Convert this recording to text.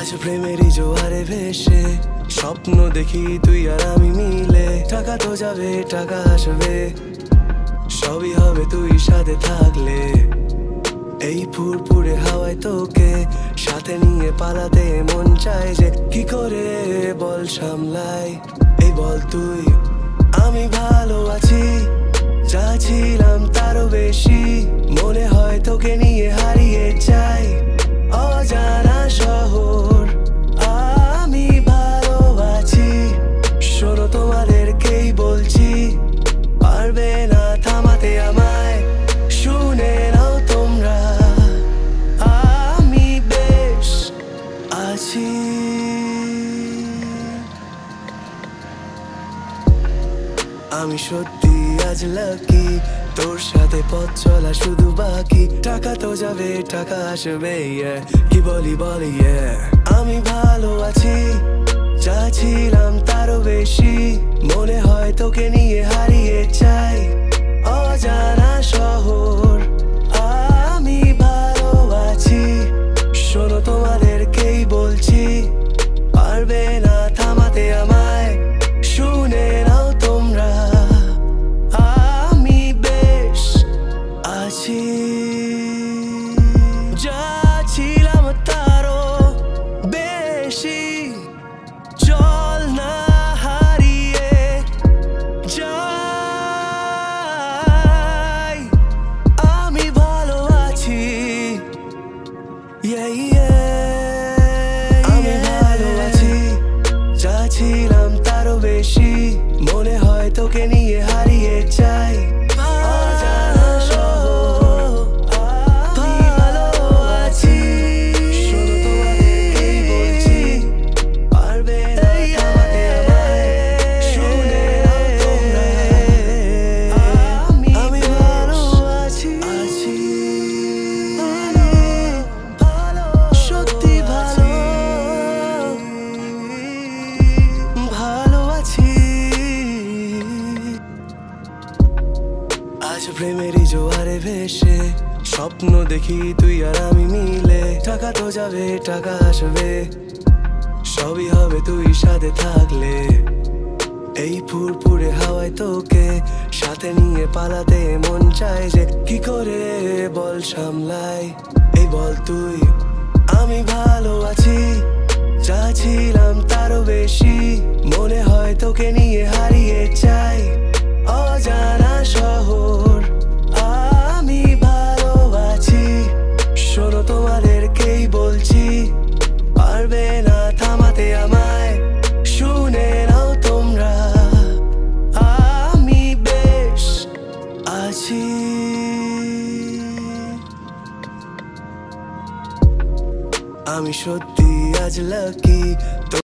আজ প্রেমেরই জোয়ারে ভেসে স্বপ্ন দেখি তুই আর আমি মিলে। টাকা তো যাবে টাকা আসবে, সবই হবে তুই সাথে থাকলে। এই ফুরফুরে হাওয়ায় তোকে সাথে নিয়ে পালাতে মন চায় যে কি করে বল সামলাই। এই বল তুই আমি ভালো আছি, যা ছিলাম তারও বেশি। মনে হয় তোকে নিয়ে হারিয়ে যাই অজানা শহর। আমি ভালো আছি, শোনো তোমাদেরকেই বলছি, পারবে না থামাতে আমায়, শুনে নাও তোমরা। আমি বেশ আছি। আমি সত্যি আজ লাকি, তোর সাথে পথ চলা শুধু বাকি। টাকা তো যাবে টাকা আসবে, কি বলি বলি আমি ভালো আছি, যা ছিলাম তারও বেশি। মনে হয় তোকে নিয়ে হারিয়ে যাই অজানা শহর। আমি ভালো আছি, শোনো তোমাদেরকেই বলছি, পারবে না থামাতে আমায়, শুনে নাও তোমরা। আমি বেশ আছি, যা ছিলাম তারও বেশি। চল না হারিয়ে যাই, আমি ভালো আছি। আমি ভালো আছি, যা ছিলাম তারও বেশি। মনে হয় তোকে নিয়ে হারিয়ে যাই অজানা শহর। আমি ভালো আছি, শোনো তোমাদেরকেই বলছি, পারবে না থামাতে আমায়, শুনে নাও তোমরা। আমি ভালো আছি, সত্যি ভালো ভালো আছি। আজ প্রেমেরই জোয়ারে ভেসে স্বপ্ন দেখি তুই আর আমি মিলে। টাকা তো যাবে টাকা আসবে, সবই হবে তুই সাথে থাকলে। এই ফুরফুরে হাওয়ায় তোকে সাথে নিয়ে পালাতে মন চায় যে কি করে বল সামলাই। এই বল তুই আমি ভালো আছি, যা ছিলাম তারও বেশি। মনে হয় তোকে নিয়ে হারিয়ে যাই অজানা শহর। আমি ভালো আছি, শোনো তোমাদেরকেই বলছি, পারবে না থামাতে আমায়, শুনে নাও তোমরা। আমি বেশ আছি। আমি সত্যি আজ লাকি।